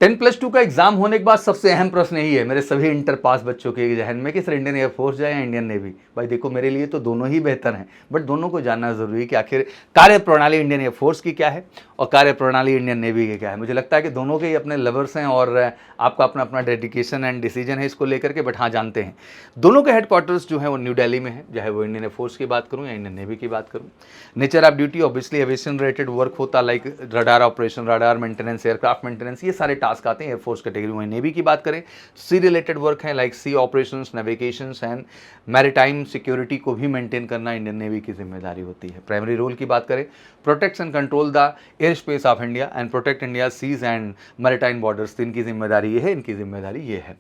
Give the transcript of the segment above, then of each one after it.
10+2 का एग्जाम होने के बाद सबसे अहम प्रश्न यही है मेरे सभी इंटर पास बच्चों के जहन में कि सर इंडियन एयरफोर्स जाए या इंडियन नेवी। भाई देखो, मेरे लिए तो दोनों ही बेहतर हैं, बट दोनों को जानना जरूरी है कि आखिर कार्य प्रणाली इंडियन एयरफोर्स की क्या है और कार्य प्रणाली इंडियन नेवी की क्या है। मुझे लगता है कि दोनों के ही अपने लवर्स हैं और आपका अपना अपना डेडिकेशन एंड डिसीजन है इसको लेकर के। बट हाँ, जानते हैं दोनों के हेडक्वार्टर्स जो है वो न्यू दिल्ली में है, चाहे वो इंडियन एयरफोर्स की बात करूँ या इंडियन नेवी की बात करूँ। Nature of duty obviously aviation related work होता, like radar operation, radar maintenance, aircraft maintenance, ये सारे टास्क आते हैं एयरफोर्स कैटेगरी में। नेवी की बात करें, सी रिलेटेड वर्क है, like sea operations, navigations and maritime security को भी मेंटेन करना इंडियन नेवी की जिम्मेदारी होती है। प्राइमरी रोल की बात करें, protect and control the airspace of India and protect India seas and maritime borders. तो इनकी जिम्मेदारी ये है, इनकी जिम्मेदारी ये है।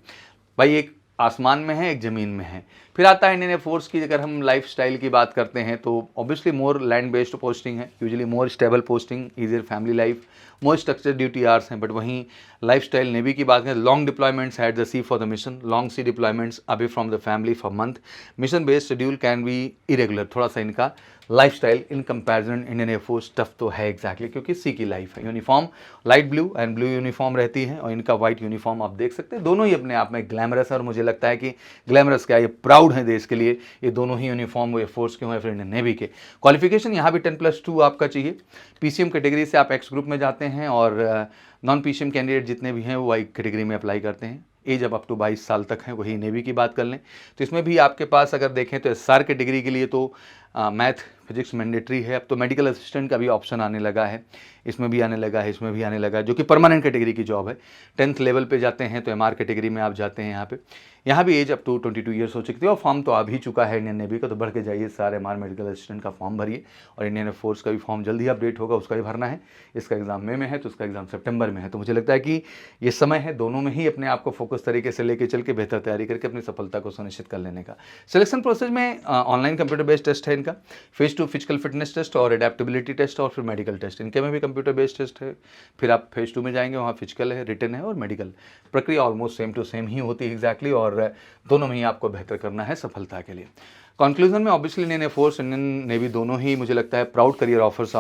भाई एक आसमान में है, एक ज़मीन में है। फिर आता है इंडियन एयरफोर्स की, अगर हम लाइफ स्टाइल की बात करते हैं तो obviously more land based posting है, usually more stable posting, easier family life, more structure duty hours हैं। बट वहीं लाइफ स्टाइल नेवी की बात करें, long deployments at the sea for the mission, long sea deployments away from the family for month, mission based schedule can be irregular. थोड़ा सा इनका life style in comparison Indian air force tough तो है exactly, क्योंकि sea की life है। Uniform light blue and blue uniform रहती है और इनका व्हाइट यूनिफॉर्म आप देख सकते हैं। दोनों ही अपने आप में ग्लैमरस है और मुझे लगता है कि ग्लैमरस क्या, ये प्राउड है देश के लिए, ये दोनों ही यूनिफॉर्म एयरफोर्स के हों या फिर इंडियन नेवी के। क्वालिफिकेशन यहाँ भी 10+2 आपका चाहिए। पीसीएम कैटेगरी से आप एक्स ग्रुप में जाते हैं और नॉन पीसीएम कैंडिडेट जितने भी हैं वो वाई कैटेगरी में अप्लाई करते हैं। एज अब अप टू 22 साल तक है। वही नेवी की बात कर लें तो इसमें भी आपके पास अगर देखें तो एसआर कैटेगरी के लिए तो मैथ फिजिक्स मैंडेटरी है। अब तो मेडिकल असिस्टेंट का भी ऑप्शन आने लगा है, इसमें भी आने लगा है, इसमें भी आने लगा है, जो कि परमानेंट कैटेगरी की जॉब है। 10th लेवल पे जाते हैं तो एमआर कैटेगरी में आप जाते हैं। यहाँ भी एज अप टू 22 ईयर्स हो चुकी थी और फॉर्म तो आ भी चुका है इंडियन नेवी का, तो बढ़ के जाइए सारे एमआर मेडिकल असिस्टेंट का फॉर्म भरिए। और इंडियन एयरफोर्स का भी फॉर्म जल्दी अपडेट होगा, उसका भी भरना है। इसका एग्जाम मई में है तो उसका एग्जाम सितंबर में है। तो मुझे लगता है कि ये समय है दोनों में ही अपने आप को फोकस तरीके से लेके चल के बेहतर तैयारी करके अपनी सफलता को सुनिश्चित कर लेने का। सिलेक्शन प्रोसेस में ऑनलाइन कंप्यूटर बेस्ड टेस्ट है इनका, फेज 2 फिजिकल फिटनेस टेस्ट और एडेप्टेबिलिटी टेस्ट और फिर मेडिकल टेस्ट। इनके में भी कंप्यूटर बेस्ड टेस्ट है। फिर आप फेज 2 में जाएंगे, वहाँ फिजिकल है, रिटन है और मेडिकल। प्रक्रिया ऑलमोस्ट सेम टू सेम ही होती है एग्जैक्टली, और दोनों में ही आपको बेहतर करना है सफलता के लिए। कंक्लूजन में obviously Indian air force, Indian navy दोनों ही मुझे लगता है प्राउड करियर ऑफर्स,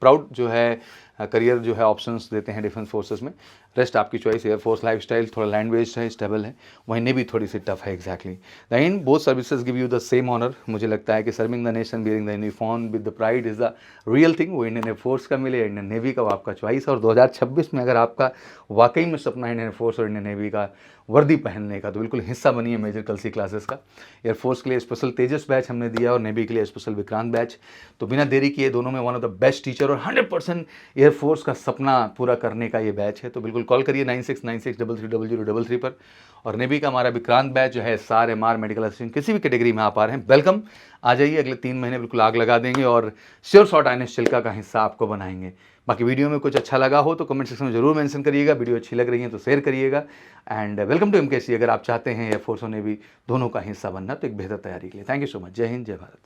प्राउड जो है करियर जो है ऑप्शंस देते हैं डिफेंस फोर्सेस में। रेस्ट आपकी चॉइस। एयरफोर्स लाइफस्टाइल थोड़ा लैंड बेस्ड है, स्टेबल है, वहीं नेवी थोड़ी सी टफ है exactly. The in both services give you the same honour. मुझे लगता है कि serving the nation bearing the uniform with the pride is the real thing. वो इंडियन एयरफोर्स का मिले, इंडियन नेवी का, वो आपका चॉइस। और 2026 में अगर आपका वाकई में सपना इंडियन एयरफोर्स और इंडियन नेवी का वर्दी पहनने का, तो बिल्कुल हिस्सा बनिए मेजर कलसी क्लासेस का। एयरफोर्स के लिए स्पेशल तेजस बैच हमने दिया और नेवी के लिए स्पेशल विक्रांत बैच। तो बिना देरी किए दोनों में one of the best teacher और 100% एयरफोर्स का सपना पूरा करने का ये बैच है। तो बिल्कुल कॉल करिए 9696330033 पर। और नेवी का हमारा विक्रांत बैच जो है SAR MR मेडिकल असिस्टेंट किसी भी कैटेगरी में आप आ रहे हैं, वेलकम। आ जाइए, अगले 3 महीने बिल्कुल आग लगा देंगे और श्योर शॉट आइनेस चिल्का का हिस्सा आपको बनाएंगे। बाकी वीडियो में कुछ अच्छा लगा हो तो कमेंट सेक्शन में जरूर मेंशन करिएगा, वीडियो अच्छी लग रही है तो शेयर करिएगा। And welcome to MKC। अगर आप चाहते हैं एयरफोर्स और नेवी दोनों का हिस्सा बनना तो एक बेहतर तैयारी के लिए। Thank you so much. जय हिंद, जय भारत।